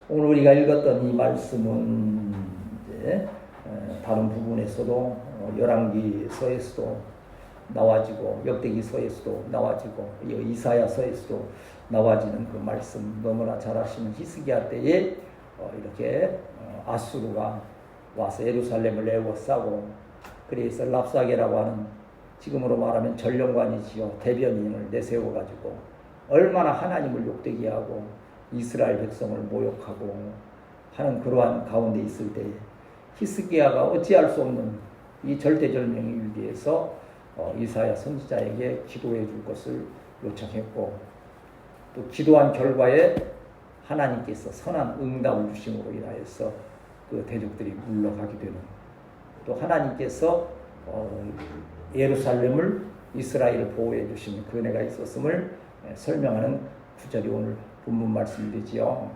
오늘 우리가 읽었던 이 말씀은 이제 다른 부분에서도 열왕기서에서도 나와지고 역대기서에서도 나와지고 이사야서에서도 나와지는 그 말씀, 너무나 잘 아시는 히스기야 때에 이렇게 아수르가 와서 예루살렘을 에워싸고, 그래서 랍사게라고 하는, 지금으로 말하면 전령관이지요, 대변인을 내세워가지고 얼마나 하나님을 욕되게 하고 이스라엘 백성을 모욕하고 하는 그러한 가운데 있을 때에 히스기야가 어찌할 수 없는 이 절대절명의 위기에서 이사야 선지자에게 기도해 줄 것을 요청했고, 또 기도한 결과에 하나님께서 선한 응답을 주심으로 인하여서 그 대적들이 물러가게 되는, 또 하나님께서 예루살렘을 이스라엘을 보호해 주시는 그 은혜가 있었음을 설명하는 구절이 오늘 본문 말씀이지요.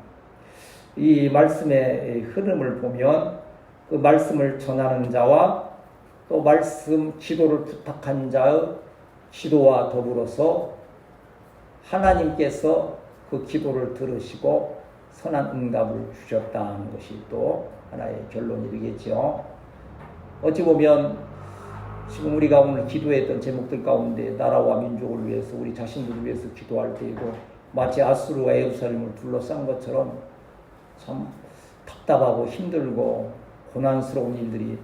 이 말씀의 흐름을 보면 그 말씀을 전하는 자와 또 말씀 기도를 부탁한 자의 기도와 더불어서 하나님께서 그 기도를 들으시고 선한 응답을 주셨다는 것이 또 하나의 결론이 되겠죠. 어찌 보면 지금 우리가 오늘 기도했던 제목들 가운데 나라와 민족을 위해서, 우리 자신들을 위해서 기도할 때이고, 마치 아수르가 예루살렘을 둘러싼 것처럼 참 답답하고 힘들고 고난스러운 일들이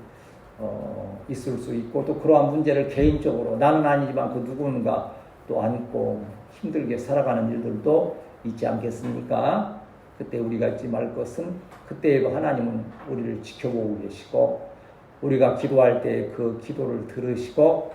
있을 수 있고, 또 그러한 문제를 개인적으로 나는 아니지만 그 누군가 또 안고 힘들게 살아가는 일들도 있지 않겠습니까? 그때 우리가 잊지 말 것은, 그때에도 하나님은 우리를 지켜보고 계시고, 우리가 기도할 때 그 기도를 들으시고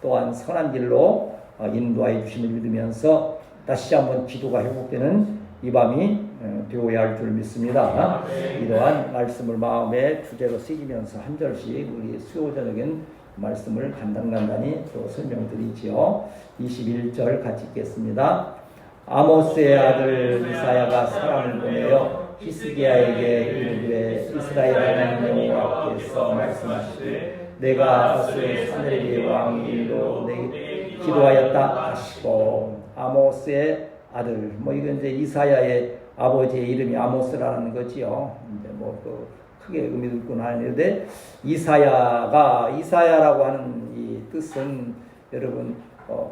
또한 선한 길로 인도하여 주심을 믿으면서 다시 한번 기도가 회복되는 이 밤이 되어야 할 줄 믿습니다. 이러한 말씀을 마음에 주제로 새기면서 한 절씩 우리 수요저녁엔 말씀을 간단히 또 설명드리지요. 21절 같이 읽겠습니다. 아모스의 아들 이사야가 사람을 보내어 히스기야에게 이르되, 이스라엘 하나님 여호와께서 말씀하시되 내가 아수르 사네립의 왕이 일로 내게 기도하였다 하시고. 아모스의 아들, 이건 이제 이사야의 아버지의 이름이 아모스라는 거지요. 이제 그 크게 의미도 있고 하는데, 이사야라고 하는 이 뜻은 여러분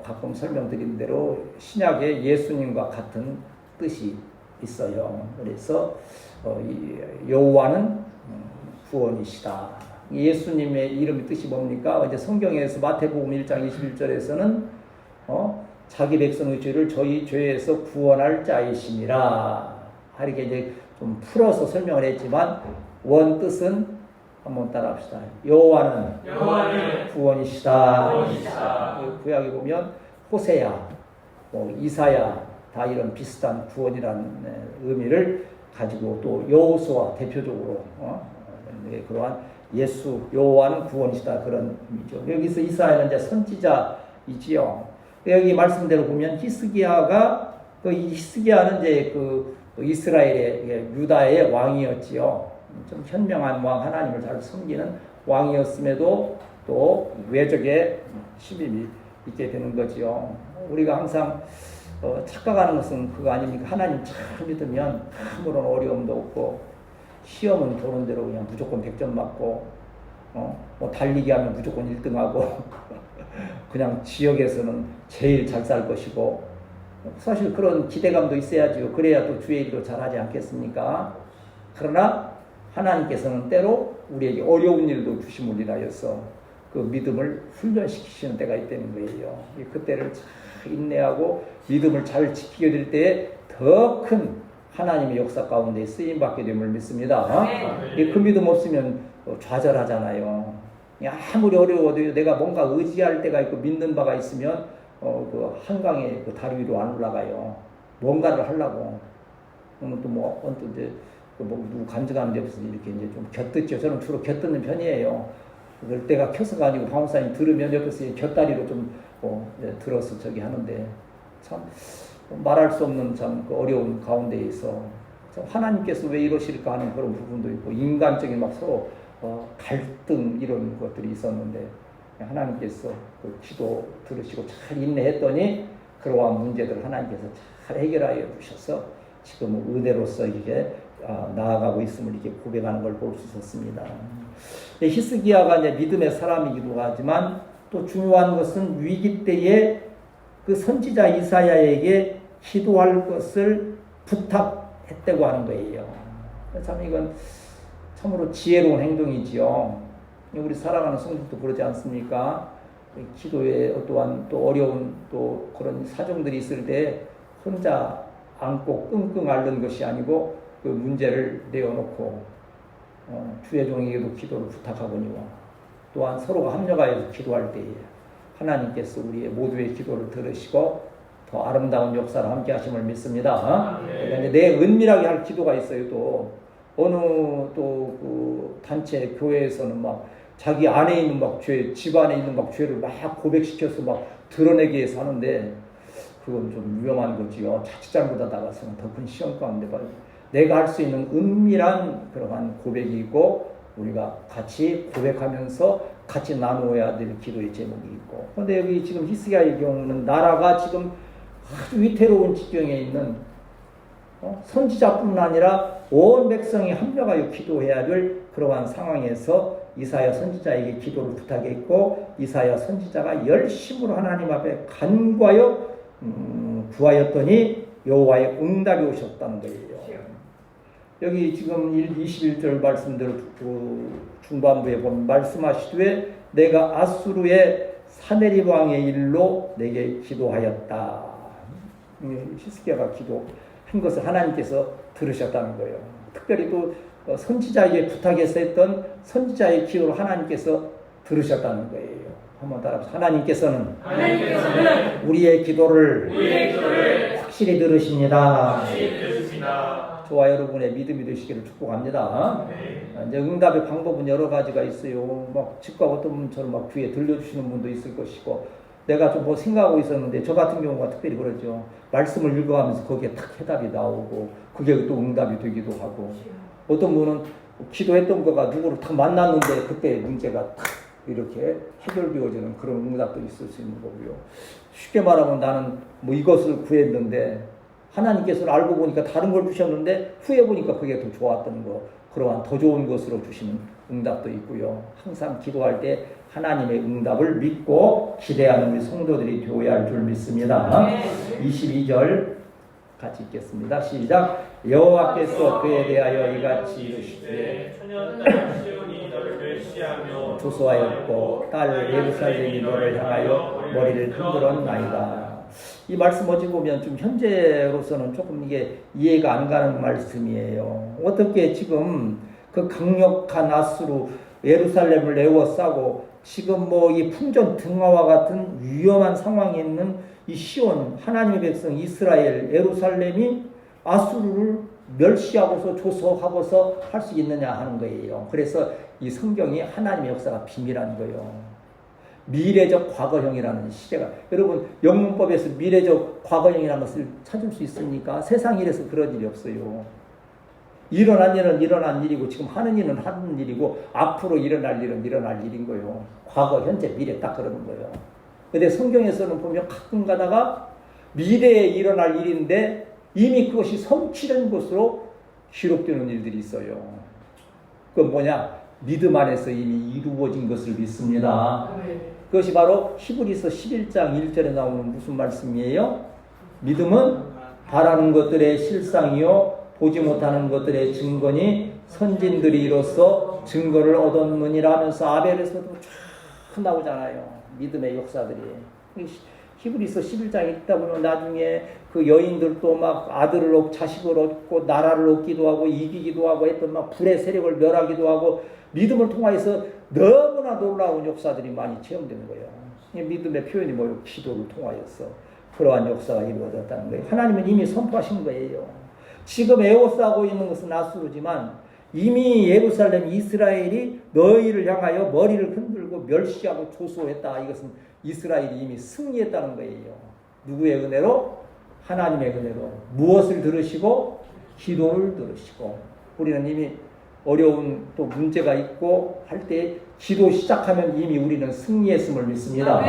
가끔 설명드린 대로 신약의 예수님과 같은 뜻이 있어요. 그래서 여호와는 구원이시다. 예수님의 이름의 뜻이 뭡니까? 이제 성경에서 마태복음 1장 21절에서는 자기 백성의 죄를 저희 죄에서 구원할 자이심이라. 이렇게 이제 좀 풀어서 설명을 했지만 원 뜻은 한번 따라합시다. 여호와는 구원이시다. 구약에 보면 호세야, 이사야 다 이런 비슷한 구원이라는 의미를 가지고, 또 여호수아 대표적으로 그러한 예수, 여호와는 구원이시다, 그런 의미죠. 여기서 이사야는 이제 선지자이지요. 여기 말씀대로 보면 히스기야는 이제 그 이스라엘의 유다의 왕이었지요. 좀 현명한 왕, 하나님을 잘 섬기는 왕이었음에도 또 외적에 힘이 있게 되는 거지요. 우리가 항상 착각하는 것은 그거 아닙니까? 하나님 잘 믿으면 아무런 어려움도 없고, 시험은 보는 대로 그냥 무조건 100점 맞고, 달리기 하면 무조건 1등하고, 그냥 지역에서는 제일 잘 살 것이고, 사실 그런 기대감도 있어야죠. 그래야 또 주의 일도 잘하지 않겠습니까? 그러나 하나님께서는 때로 우리에게 어려운 일도 주심을 인하여서 그 믿음을 훈련시키시는 때가 있다는 거예요. 그때를 잘 인내하고 믿음을 잘 지키게 될 때에 더 큰 하나님의 역사 가운데 쓰임받게 됨을 믿습니다. 그 믿음 없으면 좌절하잖아요. 아무리 어려워도 내가 뭔가 의지할 때가 있고 믿는 바가 있으면 그 한강에 그 다리 위로 안 올라가요. 뭔가를 하려고. 그러면 또 언뜻 이제 누구 간증하는 데 없어서 이렇게 이제 좀 곁듣죠. 저는 주로 곁듣는 편이에요. 그럴 때가 켜서가 아니고 방사님 들으면 옆에서 곁다리로 좀 들어서 저기 하는데, 참 말할 수 없는 참 그 어려운 가운데에서 하나님께서 왜 이러실까 하는 그런 부분도 있고, 인간적인 막 서로 갈등 이런 것들이 있었는데, 하나님께서 그 기도 들으시고 잘 인내했더니 그러한 문제들을 하나님께서 잘 해결하여 주셔서 지금 은혜로서 이게 나아가고 있음을 이렇게 고백하는 걸 볼 수 있었습니다. 히스기야가 이제 믿음의 사람이기도 하지만 또 중요한 것은 위기 때에 그 선지자 이사야에게 기도할 것을 부탁했다고 하는 거예요. 참 이건 참으로 지혜로운 행동이지요. 우리 살아가는 성도도 그러지 않습니까? 기도에 어떠한 또 어려운 또 그런 사정들이 있을 때 혼자 안고 끙끙 앓는 것이 아니고 그 문제를 내어놓고 주의 종에게도 기도를 부탁하거니와 또한 서로가 합력하여서 기도할 때에 하나님께서 우리의 모두의 기도를 들으시고 더 아름다운 역사를 함께 하심을 믿습니다. 그러니까 내 은밀하게 할 기도가 있어요. 또 어느 또 그 단체 교회에서는 막 자기 안에 있는 막 죄, 집 안에 있는 막 죄를 막 고백시켜서 막 드러내기 위해서 하는데 그건 좀 위험한 거지요. 자칫 잘못하다가서는 더 큰 시험 가운데 봐요. 내가 할 수 있는 은밀한 그러한 고백이 있고 우리가 같이 고백하면서 같이 나누어야 될 기도의 제목이 있고. 그런데 여기 지금 히스기야의 경우는 나라가 지금 아주 위태로운 지경에 있는 선지자뿐 아니라 온 백성이 합력하여 기도해야 될 그러한 상황에서 이사야 선지자에게 기도를 부탁했고 이사야 선지자가 열심으로 하나님 앞에 간구하여 구하였더니 여호와의 응답이 오셨다는 거예요. 여기 지금 21절 말씀대로 중반부에 보면 말씀하시되 내가 아수르의 사네립 왕의 일로 내게 기도하였다. 히스기야가 기도한 것을 하나님께서 들으셨다는 거예요. 특별히 또 선지자에게 부탁해서 했던 선지자의 기도를 하나님께서 들으셨다는 거예요. 한번 따라서 하나님께서는 우리의 기도를 확실히 들으십니다. 저와 여러분의 믿음이 되시기를 축복합니다. 이제 응답의 방법은 여러 가지가 있어요. 막 즉각 어떤 분처럼 막 귀에 들려주시는 분도 있을 것이고, 내가 좀 뭐 생각하고 있었는데 저 같은 경우가 특별히 그러죠. 말씀을 읽어가면서 거기에 탁 해답이 나오고 그게 또 응답이 되기도 하고, 어떤 분은 기도했던 거가 누구를 탁 만났는데 그때 문제가 탁 이렇게 해결되어지는 그런 응답도 있을 수 있는 거고요. 쉽게 말하면 나는 뭐 이것을 구했는데 하나님께서는 알고 보니까 다른 걸 주셨는데 후에 보니까 그게 더 좋았던 거, 그러한 더 좋은 것으로 주시는 응답도 있고요. 항상 기도할 때 하나님의 응답을 믿고 기대하는 우리 성도들이 되어야 할 줄 믿습니다. 22절 같이 읽겠습니다. 시작. 여호와께서 그에 대하여 이같이 이르시되 처녀딸 시온이 너를 멸시하며 조소하였고 딸 예루살렘이 너를 향하여 머리를 흔들었나이다. 이 말씀 어찌 보면 좀 현재로서는 조금 이게 이해가 안 가는 말씀이에요. 어떻게 지금 그 강력한 아수르 예루살렘을 에워싸고 지금 뭐 이 풍전 등화와 같은 위험한 상황에 있는 이 시온 하나님의 백성 이스라엘 예루살렘이 아수르를 멸시하고서 조소하고서 할 수 있느냐 하는 거예요. 그래서 이 성경이 하나님의 역사가 비밀한 거예요. 미래적 과거형이라는 시대가, 여러분 영문법에서 미래적 과거형이라는 것을 찾을 수 있습니까? 세상 일에서 그런 일이 없어요. 일어난 일은 일어난 일이고 지금 하는 일은 하는 일이고 앞으로 일어날 일은 일어날 일인 거예요. 과거, 현재, 미래 딱 그러는 거예요. 근데 성경에서는 보면 가끔 가다가 미래에 일어날 일인데 이미 그것이 성취된 것으로 기록되는 일들이 있어요. 그건 뭐냐? 믿음 안에서 이미 이루어진 것을 믿습니다. 그것이 바로 히브리서 11장 1절에 나오는 무슨 말씀이에요? 믿음은 바라는 것들의 실상이요 보지 못하는 것들의 증거니 선진들이 이로써 증거를 얻었느니라 하면서 아벨에서도 쫙 나오잖아요. 믿음의 역사들이. 히브리서 11장 읽다 보면 나중에 그 여인들도 막 아들을 얻고 자식을 얻고 나라를 얻기도 하고 이기기도 하고 했던 막 불의 세력을 멸하기도 하고 믿음을 통하여서 너무나 놀라운 역사들이 많이 체험되는 거예요. 믿음의 표현이 뭐예요? 기도를 통하여서 그러한 역사가 이루어졌다는 거예요. 하나님은 이미 선포하신 거예요. 지금 에워싸고 있는 것은 아수르지만 이미 예루살렘 이스라엘이 너희를 향하여 머리를 흔들고 멸시하고 조소했다. 이것은 이스라엘이 이미 승리했다는 거예요. 누구의 은혜로? 하나님의 은혜로. 무엇을 들으시고? 기도를 들으시고. 우리는 이미 어려운 또 문제가 있고 할 때 기도 시작하면 이미 우리는 승리했음을 믿습니다.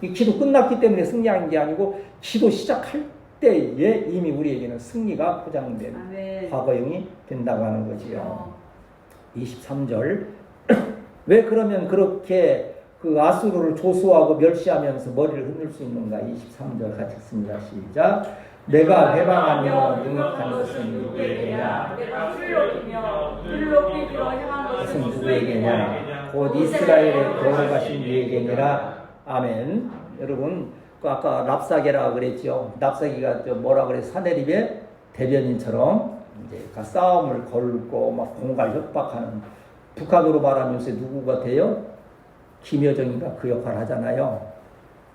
이 기도 끝났기 때문에 승리한 게 아니고 기도 시작할 그때에 이미 우리에게는 승리가 포장된 아멘. 과거형이 된다고 하는 거지요. 어. 23절. 왜 그러면 그렇게 그 아수르를 조수하고 멸시하면서 머리를 흔들 수 있는가? 23절 같이 읽습니다. 시작. 내가 회방하며 능력한 것은 누구에게냐? 내가 훌륭이며 율로비기로 행한 것은 것은 누구에게냐? 곧 이스라엘의 거룩하신 이에게니라. 아멘. 여러분, 그 아까 랍사게라 그랬죠. 랍사기가 뭐라 그래? 사내립의 대변인처럼 이제 싸움을 걸고 막 공갈 협박하는, 북한으로 말하면 요새 누구가 돼요? 김여정이가 그 역할을 하잖아요.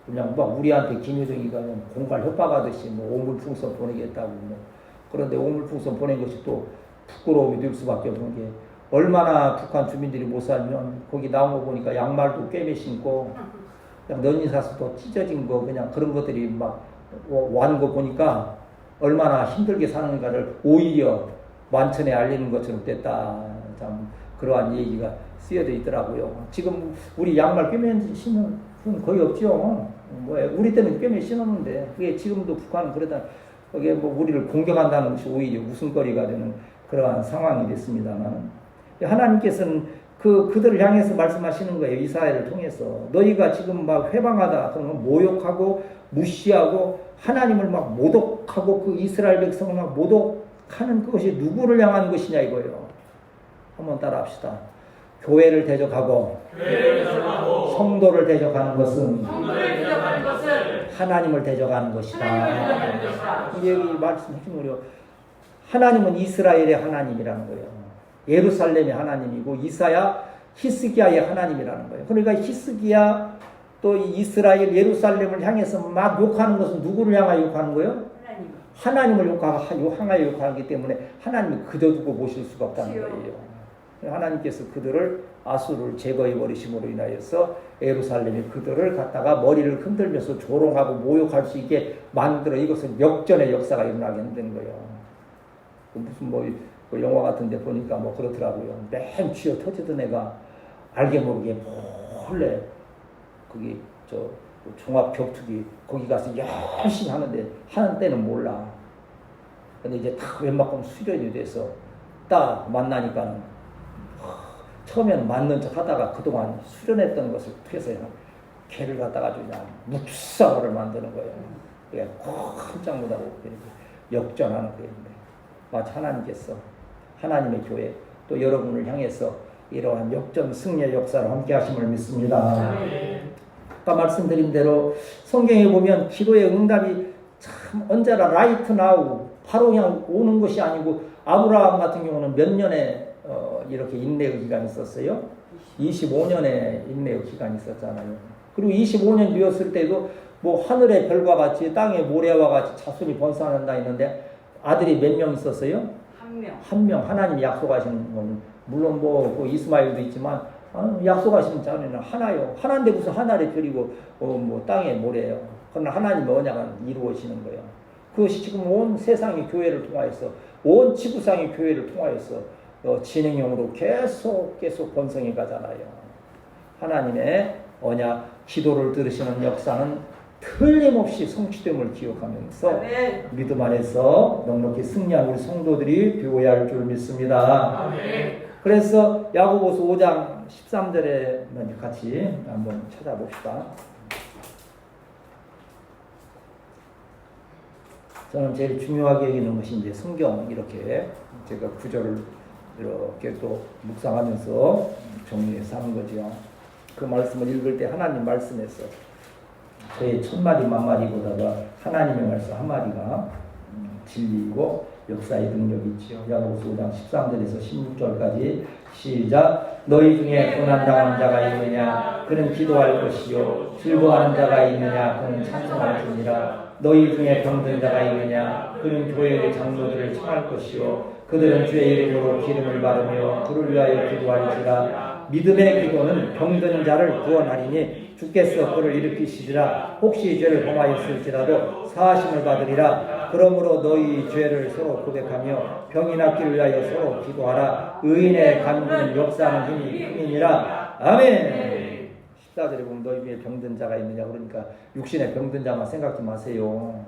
그냥 막 우리한테 김여정이가 공갈 협박하듯이 뭐 오물풍선 보내겠다고 뭐. 그런데 오물풍선 보낸 것이 또 부끄러움이 될 수밖에 없는 게, 얼마나 북한 주민들이 못 살면 거기 나온 거 보니까 양말도 꿰매 신고 그냥 넌니사스도 찢어진 거 그냥 그런 것들이 막 완 거 보니까 얼마나 힘들게 사는가를 오히려 만천에 알리는 것처럼 됐다. 참 그러한 얘기가 쓰여져 있더라고요. 지금 우리 양말 꿰매 신는 분 거의 없죠. 뭐 우리 때는 꿰매 신었는데 그게 지금도 북한은 그러다 그게 뭐 우리를 공격한다는 것이 오히려 웃음거리가 되는 그러한 상황이 됐습니다만, 하나님께서는 그들을 향해서 말씀하시는 거예요. 이사야를 통해서 너희가 지금 막 회방하다 그러면 모욕하고 무시하고 하나님을 막 모독하고 그 이스라엘 백성을 막 모독하는 그것이 누구를 향한 것이냐 이거예요. 한번 따라합시다. 교회를 대적하고 성도를 대적하는 것은 하나님을 대적하는 것이다. 이게 여기 말씀 핵심으로 하나님은 이스라엘의 하나님이라는 거예요. 예루살렘의 하나님이고 이사야 히스기야의 하나님이라는 거예요. 그러니까 히스기야 또 이스라엘 예루살렘을 향해서 막 욕하는 것은 누구를 향하여 욕하는 거예요? 하나님을 향하여 욕하기 때문에 하나님이 그저 두고 보실 수가 없다는 거예요. 하나님께서 그들을 아수르를 제거해 버리심으로 인하여서 예루살렘이 그들을 갖다가 머리를 흔들면서 조롱하고 모욕할 수 있게 만들어 이것은 역전의 역사가 일어나게 된 거예요. 무슨 뭐 영화 같은 데 보니까 뭐 그렇더라고요. 맨 쥐어 터지던 애가 알게 모르게 몰래 거기 종합 격투기 거기 가서 열심히 하는 때는 몰라. 근데 이제 다 웬만큼 수련이 돼서 딱 만나니까는 처음에는 맞는 척 하다가 그동안 수련했던 것을 해서 개를 갖다가 그냥 묵사오를 만드는 거예요. 그게 깜짝 못하고 역전하는 거예요. 마치 하나님께서 하나님의 교회 또 여러분을 향해서 이러한 역전 승리의 역사를 함께 하심을 믿습니다. 아까 말씀드린 대로 성경에 보면 기도의 응답이 참 언제나 라이트 나우 바로 그냥 오는 것이 아니고, 아브라함 같은 경우는 몇 년에 이렇게 인내의 기간이 있었어요? 25년의 인내의 기간이 있었잖아요. 그리고 25년 되었을 때도 뭐 하늘의 별과 같이 땅의 모래와 같이 자손이 번성한다 했는데 아들이 몇 명 있었어요? 한 명. 하나님이 약속하신 건 물론 뭐 이스마엘도 있지만 약속하신 자는 하나요. 하나인데 무슨 하나를 드리고 뭐 땅의 모래예요. 그러나 하나님의 언약은 이루어지는 거예요. 그것이 지금 온 세상의 교회를 통하여서 온 지구상의 교회를 통하여서 진행형으로 계속 번성해 가잖아요. 하나님의 언약, 기도를 들으시는 역사는 틀림없이 성취됨을 기억하면서 믿음 안에서 넉넉히 승리한 우리 성도들이 되어야 할 줄 믿습니다. 그래서 야고보서 5장 13절에 같이 한번 찾아봅시다. 저는 제일 중요하게 여기는 것이 이제 성경 이렇게 제가 구절을 이렇게 또 묵상하면서 정리해서 하는 거죠. 그 말씀을 읽을 때 하나님 말씀에서 저의 천마디 만마디보다가 하나님의 말씀 한마디가 진리이고 역사의 능력이 있지요. 야고보서 5장 13절에서 16절까지 시작. 너희 중에 고난당하는 자가 있느냐? 그는 기도할 것이요. 즐거워하는 자가 있느냐? 그는 찬송할지니라. 너희 중에 병든 자가 있느냐? 그는 교회의 장로들을 청할 것이요. 그들은 주의 이름으로 기름을 바르며 그를 위하여 기도할지라. 믿음의 기도는 병든 자를 구원하리니 주께서 그를 일으키시리라. 혹시 죄를 범하였을지라도 사하심을 받으리라. 그러므로 너희 죄를 서로 고백하며 병이 낫기를 위하여 서로 기도하라. 의인의 간구는 역사하는 힘이 크니라. 아멘. 14절에 보면 너희 중에 병든 자가 있느냐 그러니까 육신의 병든 자만 생각지 마세요.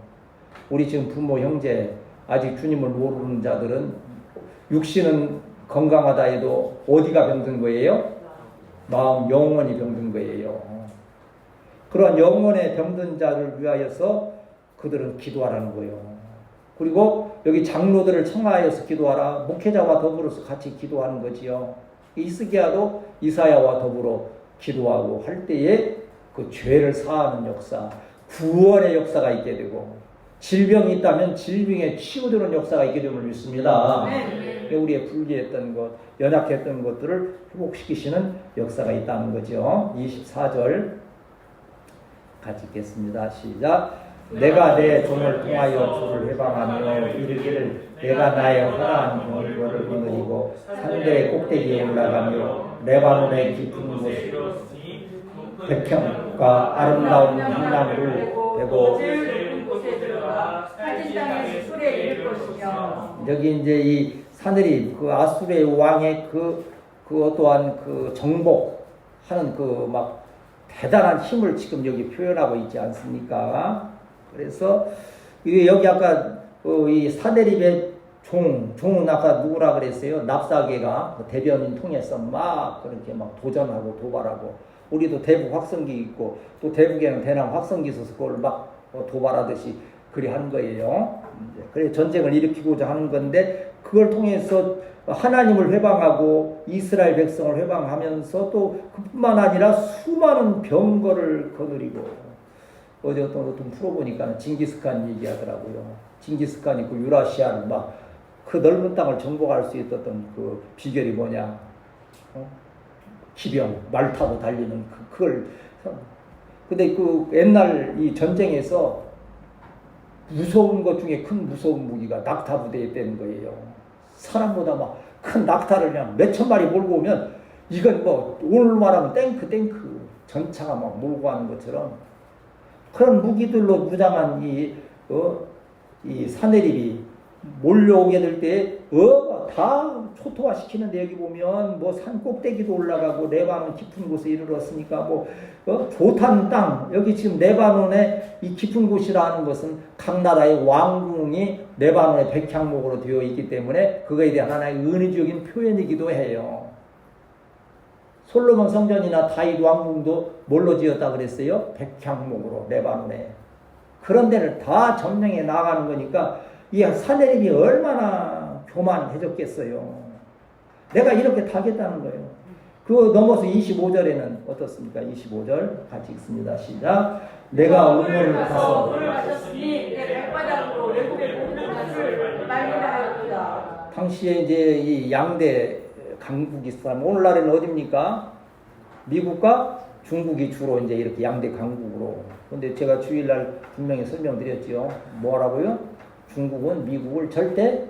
우리 지금 부모, 형제, 아직 주님을 모르는 자들은 육신은 건강하다 해도 어디가 병든 거예요? 마음, 영혼이 병든 거예요. 그런 영혼의 병든 자를 위하여서 그들은 기도하라는 거예요. 그리고 여기 장로들을 청하여서 기도하라. 목회자와 더불어서 같이 기도하는 거지요. 히스기야도 이사야와 더불어 기도하고 할 때에 그 죄를 사하는 역사, 구원의 역사가 있게 되고, 질병이 있다면 질병에 치유되는 역사가 있게 됨을 믿습니다. 우리의 불리했던 것, 연약했던 것들을 회복시키시는 역사가 있다는 거죠. 24절 같이 읽겠습니다. 시작. 내가 내 종을 통하여 주를 해방하며 이르기를 내가 나의 허락한 경고를 거느리고 산들의 꼭대기에 올라가며 레바논의 깊은 곳에 백향과 아름다운 향나무를 베고 여기 이제 이 사내립 그 아수르의 왕의 그 어떠한 그 정복하는 그 막 대단한 힘을 지금 여기 표현하고 있지 않습니까? 그래서 이게 여기 아까 이 사내립의 종은 아까 누구라 그랬어요? 납사계가 대변인 통해서 막 그렇게 막 도전하고 도발하고, 우리도 대북 확성기 있고 또 대북에는 대남 확성기 있어서 그걸 막 도발하듯이 그리 한 거예요. 그래 전쟁을 일으키고자 하는 건데, 그걸 통해서 하나님을 회방하고 이스라엘 백성을 회방하면서 또 그뿐만 아니라 수많은 병거를 거느리고, 어제 어떤 풀어보니까 징기스칸 얘기하더라고요. 징기스칸이 그 유라시아를 막 그 넓은 땅을 정복할 수 있었던 그 비결이 뭐냐? 기병, 말 타고 달리는 그걸. 근데 그 옛날 이 전쟁에서 무서운 것 중에 큰 무서운 무기가 낙타 부대에 있다는 거예요. 사람보다 막 큰 낙타를 그냥 몇천 마리 몰고 오면, 이건 뭐 오늘 말하면 탱크 전차가 막 몰고 가는 것처럼 그런 무기들로 무장한 이 사내립이 몰려오게 될 때 다 초토화시키는데, 여기 보면 뭐 산 꼭대기도 올라가고 레바논 깊은 곳에 이르렀으니까 뭐 좋다는 땅, 여기 지금 레바논의 이 깊은 곳이라는 것은 각 나라의 왕궁이 레바논의 백향목으로 되어 있기 때문에 그거에 대한 하나의 은유적인 표현이기도 해요. 솔로몬 성전이나 다윗 왕궁도 뭘로 지었다 그랬어요? 백향목으로, 레바논에. 그런 데를 다 점령해 나가는 거니까 이 사내립이 얼마나 교만해졌겠어요. 내가 이렇게 타겠다는 거예요. 그 넘어서 25절에는 어떻습니까? 25절 같이 읽습니다. 시작. 내가 우물을 타서 가셨으니 내 발바닥으로 외국에 보는 것을 말리라 하였다. 당시에 이제 이 양대 강국이 있었다면, 오늘날에는 어디입니까? 미국과 중국이 주로 이제 이렇게 양대 강국으로. 근데 제가 주일날 분명히 설명드렸죠. 뭐라고요? 중국은 미국을 절대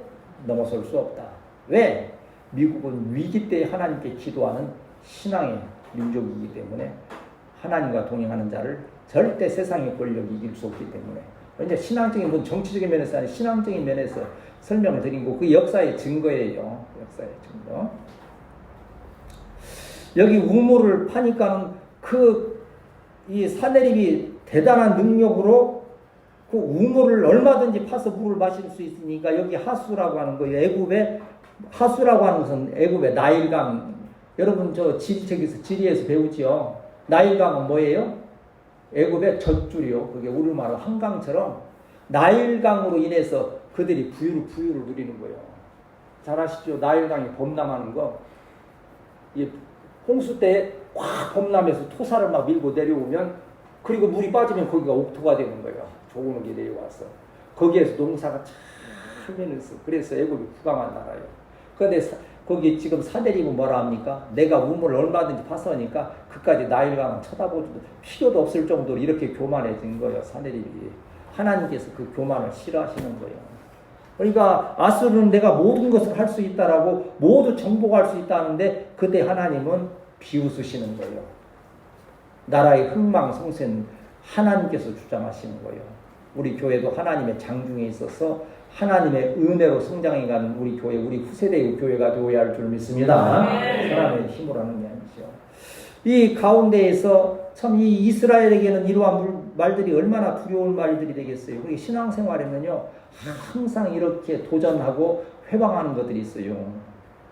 넘어설 수 없다. 왜? 미국은 위기 때 하나님께 기도하는 신앙의 민족이기 때문에 하나님과 동행하는 자를 절대 세상의 권력이 이길 수 없기 때문에. 이제 신앙적인, 정치적인 면에서 아니라 신앙적인 면에서 설명을 드린 그 역사의 증거예요. 역사의 증거. 여기 우물을 파니까는 이 사내립이 대단한 능력으로 그 우물을 얼마든지 파서 물을 마실 수 있으니까, 여기 하수라고 하는 거예요. 애굽의 하수라고 하는 것은 애굽의 나일강. 여러분 저 지리에서 배우지요. 나일강은 뭐예요? 애굽의 젖줄이요. 그게 우리 말로 한강처럼 나일강으로 인해서 그들이 부유를 누리는 거예요. 잘 아시죠? 나일강이 범람하는 거. 이 홍수 때 확 범람해서 토사를 막 밀고 내려오면, 그리고 물이 빠지면 거기가 옥토가 되는 거예요. 조그맣게 내려와서. 거기에서 농사가 잘 되면서. 그래서 애굽이 부강한 나라예요. 그런데 거기 지금 사내립은 뭐라 합니까? 내가 우물을 얼마든지 파서 하니까 그까지 나일강은 쳐다보지도 필요도 없을 정도로 이렇게 교만해진 거예요. 사내립이. 하나님께서 그 교만을 싫어하시는 거예요. 그러니까 아수르는 내가 모든 것을 할 수 있다라고, 모두 정복할 수 있다는데, 그때 하나님은 비웃으시는 거예요. 나라의 흥망성쇠는 하나님께서 주장하시는 거예요. 우리 교회도 하나님의 장중에 있어서 하나님의 은혜로 성장해가는 우리 교회, 우리 후세대의 교회가 되어야 할 줄 믿습니다. 사람의 힘으로 하는 게 아니죠. 이 가운데에서 참 이 이스라엘에게는 이러한 말들이 얼마나 두려운 말들이 되겠어요. 그리고 신앙생활에는요, 항상 이렇게 도전하고 회방하는 것들이 있어요.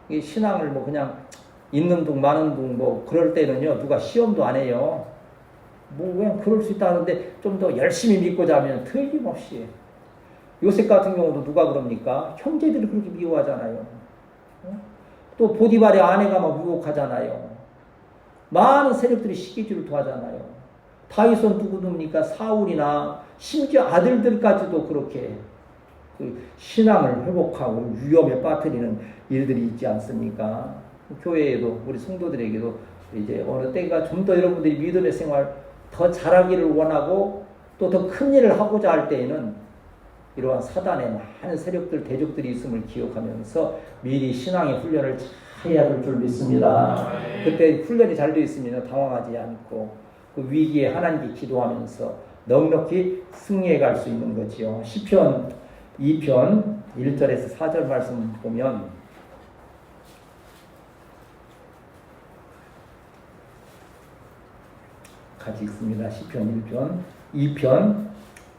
이 신앙을 뭐 그냥 있는 둥 마는 둥 뭐 그럴 때는요, 누가 시험도 안 해요. 뭐 그냥 그럴 수 있다 하는데 좀 더 열심히 믿고자 하면 틀림없이. 요셉 같은 경우도 누가 그럽니까? 형제들이 그렇게 미워하잖아요. 또 보디발의 아내가 막 유혹하잖아요. 많은 세력들이 시기질을 도하잖아요. 다윗은 누구입니까? 사울이나 심지어 아들들까지도 그렇게 그 신앙을 회복하고 위험에 빠뜨리는 일들이 있지 않습니까? 교회에도 우리 성도들에게도 이제 어느 때가 좀 더 여러분들이 믿음의 생활 더 잘하기를 원하고 또 더 큰 일을 하고자 할 때에는 이러한 사단의 많은 세력들, 대적들이 있음을 기억하면서 미리 신앙의 훈련을 잘 해야 될 줄 믿습니다. 그때 훈련이 잘 되어 있으면 당황하지 않고 그 위기에 하나님께 기도하면서 넉넉히 승리해 갈 수 있는 거지요. 시편 2편 1절에서 4절 말씀 보면 같이 읽습니다. 시편 2편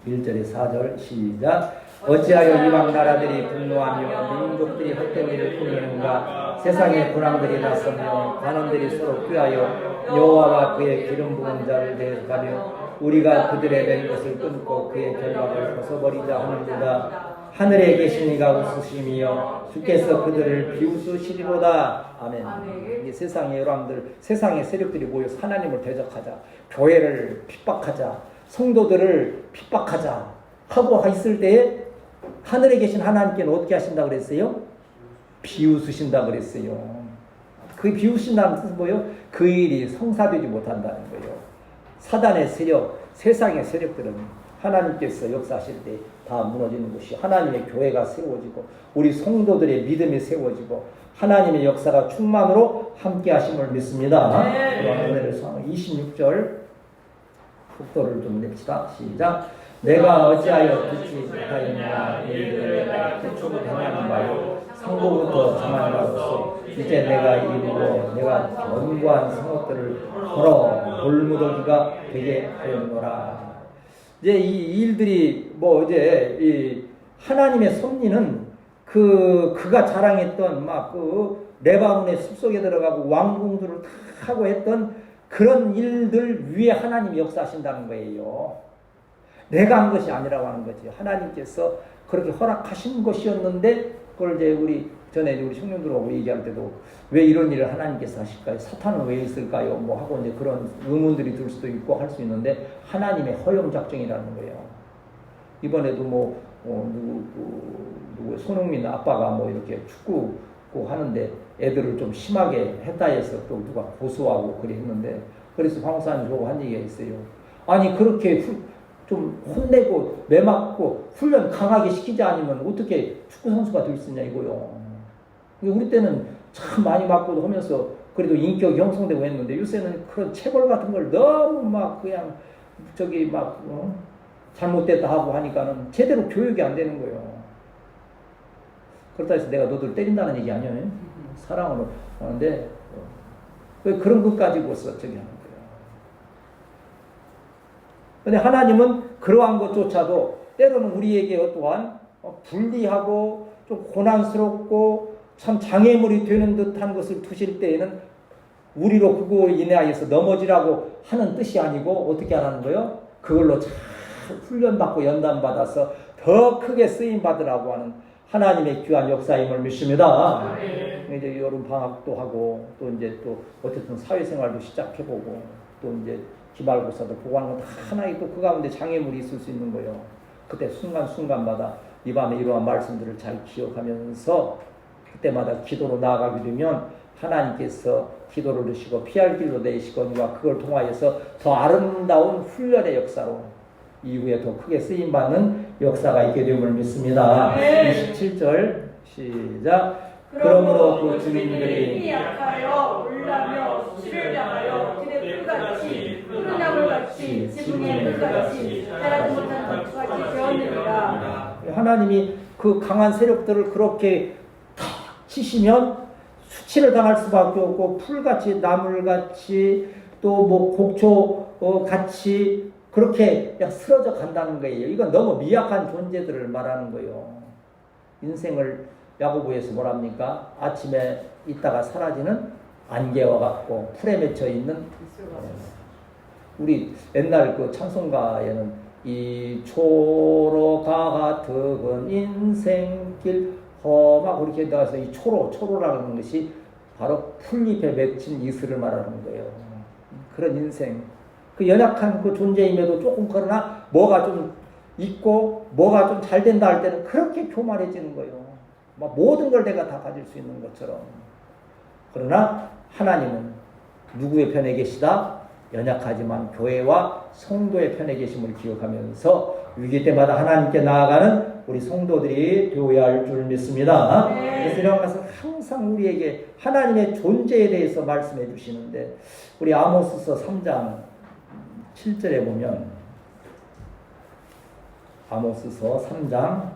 1절에 4절 시작. 어찌하여 이방 나라들이 분노하며 민족들이 헛된 일을 꾸미는가. 세상의 군왕들이 나서며 관원들이 서로 꾀하여 여호와와 그의 기름 부은 자를 대적하며 우리가 그들의 된 것을 끊고 그의 결박을 벗어버리자 하는도다. 하늘에 계신 이가 웃으시며 주께서 그들을 비웃으시리로다. 아멘. 이 세상의 열왕들, 세상의 세력들이 모여서 하나님을 대적하자, 교회를 핍박하자, 성도들을 핍박하자 하고 있을 때에 하늘에 계신 하나님께는 어떻게 하신다 그랬어요? 비웃으신다 그랬어요. 그 비웃신다는 뜻은 뭐예요? 그 일이 성사되지 못한다는 거예요. 사단의 세력, 세상의 세력들은 하나님께서 역사하실 때 다 무너지는 것이 하나님의 교회가 세워지고 우리 성도들의 믿음이 세워지고 하나님의 역사가 충만으로 함께 하심을 믿습니다. 그럼 오늘의 26절 속도를 좀 냅시다. 시작. 내가 어찌하여 듣지 못하였냐. 너희들을 내가 태초부터 행하는 바요 상고부터 정한 바로서 이제 내가 이루고 내가 견고한 성읍들을 걸어 돌무더기가 되게 하였노라. 이제 이 일들이 뭐 이제 이 하나님의 섭리는 그가 자랑했던 막 그 레바논의 숲속에 들어가고 왕궁들을 다 하고 했던 그런 일들 위에 하나님이 역사하신다는 거예요. 내가 한 것이 아니라고 하는 거지. 하나님께서 그렇게 허락하신 것이었는데 그걸 이제 우리 전에 우리 청년들하고 얘기할 때도 왜 이런 일을 하나님께서 하실까요? 사탄은 왜 있을까요? 뭐 하고 이제 그런 의문들이 들 수도 있고 할 수 있는데 하나님의 허용 작정이라는 거예요. 이번에도 뭐 누구 손흥민 아빠가 뭐 이렇게 축구 하는데 애들을 좀 심하게 했다 해서 또 누가 고소하고 그래 했는데 그래서 황사님 보고 한 얘기가 있어요. 아니 그렇게 좀 혼내고 매맞고 훈련 강하게 시키지 않으면 어떻게 축구 선수가 될 수 있냐 이거요. 우리 때는 참 많이 맞고도 하면서 그래도 인격이 형성되고 했는데 요새는 그런 체벌 같은 걸 너무 막 그냥 저기 막 잘못됐다 하고 하니까는 제대로 교육이 안 되는 거예요. 그렇다 해서 내가 너들 때린다는 얘기 아니에요. 사랑으로 하는데 왜 그런 것 가지고서 저기 하는 거예요. 근데 하나님은 그러한 것조차도 때로는 우리에게 또한 불리하고 좀 고난스럽고 참 장애물이 되는 듯한 것을 두실 때에는 우리로 그거 인하여서 넘어지라고 하는 뜻이 아니고 어떻게 하라는 거예요? 그걸로 잘 훈련받고 연단받아서 더 크게 쓰임받으라고 하는 하나님의 귀한 역사임을 믿습니다. 이제 여름 방학도 하고 또 이제 또 어쨌든 사회생활도 시작해보고 또 이제 기말고사도 보고 하는 건 다 하나의 또 그 가운데 장애물이 있을 수 있는 거예요. 그때 순간순간마다 이 밤에 이러한 말씀들을 잘 기억하면서 그때마다 기도로 나아가게 되면 하나님께서 기도를 드시고 피할 길로 내시거니와 그걸 통하여서 더 아름다운 훈련의 역사로 이후에 더 크게 쓰임받는 역사가 있게 됨을 믿습니다. 27절 시작. 그러므로 그 주민들이 약하여 울라며 수치를 당하여 들의 풀같이 푸른 나물같이 지붕의 풀같이 자라지 못한 덕같이 되었느니라. 하나님이 그 강한 세력들을 그렇게 탁 치시면 수치를 당할 수밖에 없고 풀같이 나물같이 또 뭐 곡초 같이 그렇게 그냥 쓰러져 간다는 거예요. 이건 너무 미약한 존재들을 말하는 거예요. 인생을 야고보에서 뭐랍니까? 아침에 있다가 사라지는 안개와 같고 풀에 맺혀 있는 우리 옛날 그 찬송가에는 이 초로가 같은 인생길 험하고 이렇게 나와서 이 초로라는 것이 바로 풀잎에 맺힌 이슬을 말하는 거예요. 그런 인생. 그 연약한 그 존재임에도 조금 그러나 뭐가 좀 있고 뭐가 좀 잘 된다 할 때는 그렇게 교만해지는 거예요. 막 모든 걸 내가 다 가질 수 있는 것처럼. 그러나 하나님은 누구의 편에 계시다? 연약하지만 교회와 성도의 편에 계심을 기억하면서 위기 때마다 하나님께 나아가는 우리 성도들이 되어야 할 줄 믿습니다. 그래서 이런 것은 항상 우리에게 하나님의 존재에 대해서 말씀해 주시는데 우리 아모스서 3장 7절에 보면 아모스서 3장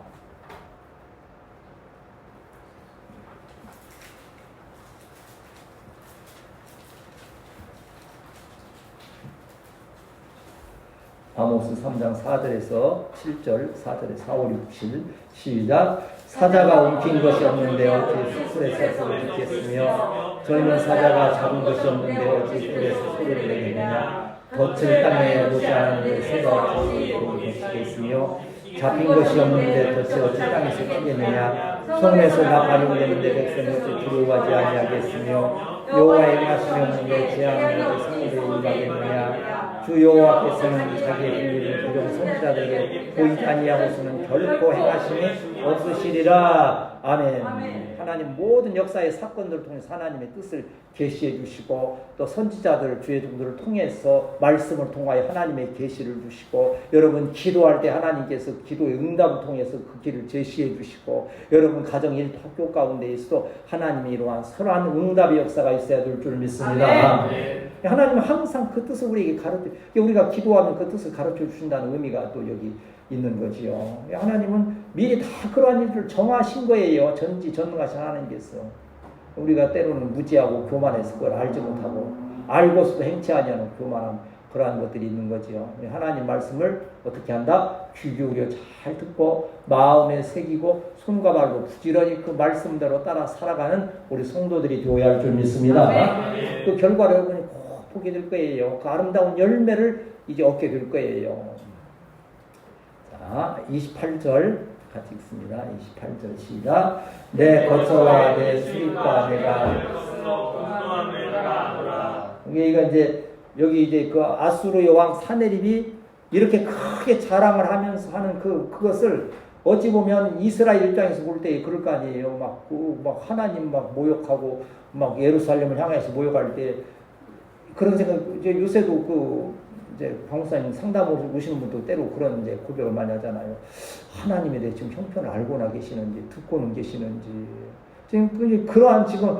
4절에서 7절, 4절에 4, 5, 6, 7 시작. 사자가 옮긴 것이 없는데 어찌 숯불에서 소리를 듣겠으며 젊은 사자가 잡은 것이 없는데 어찌 불에서 소리를 내겠느냐. 덫을 땅에 놓지 않았는데 새가 거기로 덮치겠으며 잡힌 것이 없는데 덫이 어찌 땅에서 튀겠느냐. 성에서 나팔이 울리는데 백성이 어찌 두려워하지 아니하겠으며 여호와의 행하시는 재앙을 성도에 임하겠느냐. 주 여호와께서는 자기의 비밀을 부정 선지자들에게 보이지 아니하고서는 결코 행하심이 없으시리라. 아멘. 하나님 모든 역사의 사건들을 통해서 하나님의 뜻을 계시해 주시고 또 선지자들 주의 종들을 통해서 말씀을 통하여 하나님의 계시를 주시고 여러분 기도할 때 하나님께서 기도의 응답을 통해서 그 길을 제시해 주시고 여러분 가정 일 학교 가운데에서도 하나님이 이러한 선한 응답의 역사가 있어야 될 줄 믿습니다. 아멘. 하나님은 항상 그 뜻을 우리에게 가르쳐 우리가 기도하면 그 뜻을 가르쳐 주신다는 의미가 또 여기 있는 거지요. 하나님은 미리 다 그러한 일을 정하신 거예요. 전지전능하신 하나님께서. 우리가 때로는 무지하고 교만해서 그걸 알지 못하고 알고서도 행치 아니하는 교만한 그러한 것들이 있는 거지요. 하나님 말씀을 어떻게 한다? 귀 기울여 잘 듣고 마음에 새기고 손과 발로 부지런히 그 말씀대로 따라 살아가는 우리 성도들이 되어야 할 줄 믿습니다. 그 결과를 여러분이 꼭 보게 될 거예요. 그 아름다운 열매를 이제 얻게 될 거예요. 자, 28절 같이 읽습니다. 28절 시작. 내 거처와 내 수입과 내가 이게 이제 여기 이제 그 아수르 왕 사네립이 이렇게 크게 자랑을 하면서 하는 그것을 어찌 보면 이스라엘 입장에서 볼 때 그럴 거 아니에요. 막 하나님 막 모욕하고 막 예루살렘을 향해서 모욕할 때 그런 생각 이제 요새도 이제 방사님 상담 오시는 분도 때로 그런 이제 고백을 많이 하잖아요. 하나님에 대해 지금 형편을 알고나 계시는지 듣고는 계시는지 지금 그러한 지금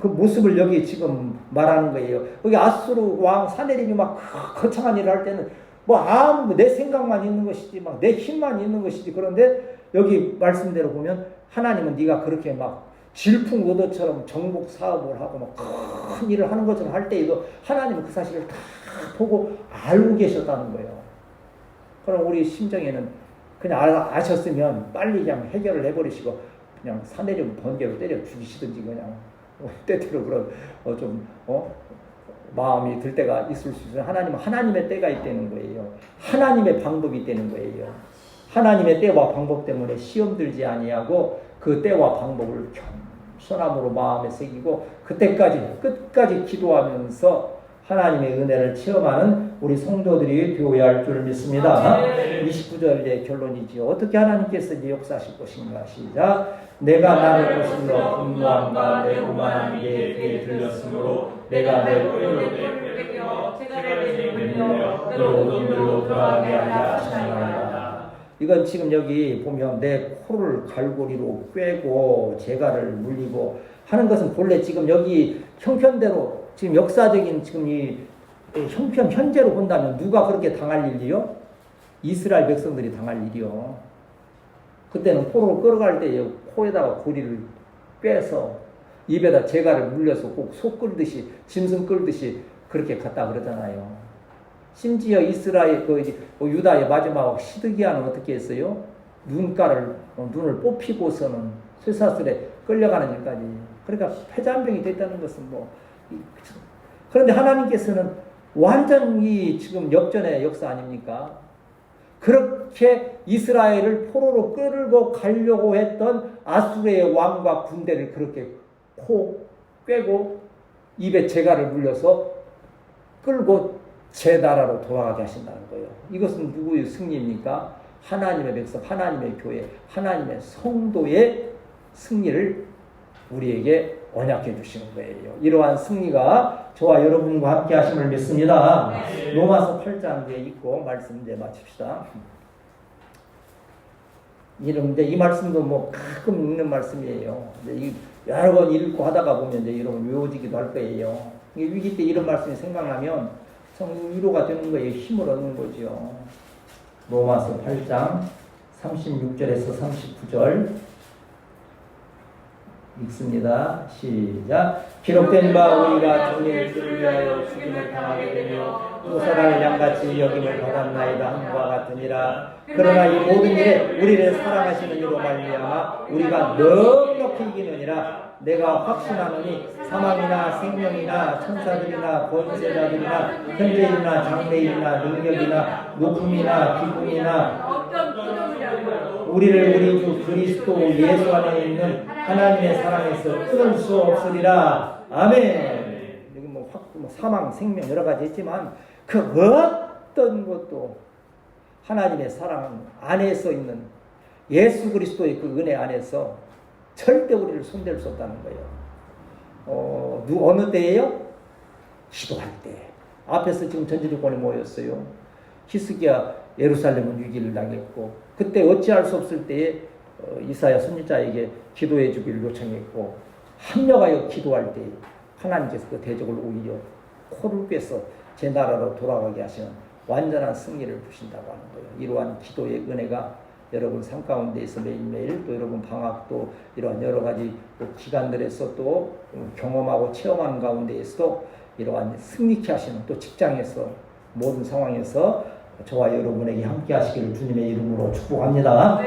그 모습을 여기 지금 말하는 거예요. 여기 아수르 왕 사네립이 막 거창한 일을 할 때는 뭐 아무 내 생각만 있는 것이지 막 내 힘만 있는 것이지 그런데 여기 말씀대로 보면 하나님은 네가 그렇게 막 질풍노도처럼 정복 사업을 하고 막 큰 일을 하는 것처럼 할 때에도 하나님은 그 사실을 다 보고 알고 계셨다는 거예요. 그럼 우리 심정에는 그냥 아셨으면 빨리 그냥 해결을 해버리시고 그냥 사내림 번개로 때려 죽이시든지 그냥 때때로 그런 마음이 들 때가 있을 수 있어요. 하나님은 하나님의 때가 있다는 거예요. 하나님의 방법이 있다는 거예요. 하나님의 때와 방법 때문에 시험 들지 아니하고 그 때와 방법을 겸손함으로 마음에 새기고 그때까지 끝까지 기도하면서 하나님의 은혜를 체험하는 우리 성도들이 되어야 할 줄 믿습니다. 29절의 결론이지요. 어떻게 하나님께서 이제 역사하실 것인가. 시작. 내가 나를 거슬러 분노함과 내 오만한 게 귀에 들렸으므로 내가 내 뼈를 베겨 제가를 내밀며 너로 어둠으로 돌아가게 하려 하시나이다. 이건 지금 여기 보면 내 코를 갈고리로 꿰고 재갈을 물리고 하는 것은 본래 지금 여기 형편대로 지금 역사적인 지금 이 형편 현재로 본다면 누가 그렇게 당할 일이요? 이스라엘 백성들이 당할 일이요. 그때는 포로를 끌어갈 때 코에다가 고리를 꿰서 입에다 재갈을 물려서 꼭 소 끌듯이 짐승 끌듯이 그렇게 갔다 그러잖아요. 심지어 이스라엘 유다의 마지막 시드기야는 어떻게 했어요? 눈을 뽑히고서는 쇠사슬에 끌려가는 일까지. 그러니까 폐잔병이 됐다는 것은 그런데 하나님께서는 완전히 지금 역전의 역사 아닙니까? 그렇게 이스라엘을 포로로 끌고 가려고 했던 아수르의 왕과 군대를 그렇게 꿰고 입에 재갈을 물려서 끌고 제 나라로 돌아가게 하신다는 거예요. 이것은 누구의 승리입니까? 하나님의 백성, 하나님의 교회, 하나님의 성도의 승리를 우리에게 언약해 주시는 거예요. 이러한 승리가 저와 여러분과 함께 하심을 믿습니다. 네. 로마서 8장에 있고 말씀 이제 마칩시다. 이런데 이 말씀도 가끔 읽는 말씀이에요. 여러 번 읽고 하다가 보면 이제 여러분 외워지기도 할 거예요. 위기 때 이런 말씀이 생각나면 참 위로가 되는 거예요. 힘을 얻는 거죠. 로마서 8장 36절에서 39절 읽습니다. 시작. 기록된 바 우리가 주님의 뜻을 위하여 죽임을 당하게 되며 또 사람을 양같이 여김을 받았나이다 함과 같으니라. 그러나 이 모든 일에 우리를 사랑하시는 이로 말미암아 우리가 넉넉히 이기느니라. 내가 확신하노니 사망이나 생명이나 천사들이나 권세자들이나 현재일이나 장래일이나 능력이나 높음이나 기쁨이나 우리를 우리 주 그리스도 예수 안에 있는 하나님의 사랑에서 끊을 수 없으리라. 아멘. 여기 사망, 생명 여러 가지 있지만 그 어떤 것도 하나님의 사랑 안에서 있는 예수 그리스도의 그 은혜 안에서 절대 우리를 손댈 수 없다는 거예요. 어느 때예요? 기도할 때. 앞에서 지금 전지전권이 모였어요. 히스기야 예루살렘은 위기를 당했고 그때 어찌할 수 없을 때에 이사야 선지자에게 기도해 주기를 요청했고 합력하여 기도할 때 하나님께서 그 대적을 오히려 코를 꿰서 제 나라로 돌아가게 하시는 완전한 승리를 주신다고 하는 거예요. 이러한 기도의 은혜가 여러분 삶 가운데에서 매일매일 또 여러분 방학도 이러한 여러 가지 기간들에서 또 경험하고 체험하는 가운데에서도 이러한 승리케 하시는 또 직장에서 모든 상황에서 저와 여러분에게 함께 하시기를 주님의 이름으로 축복합니다.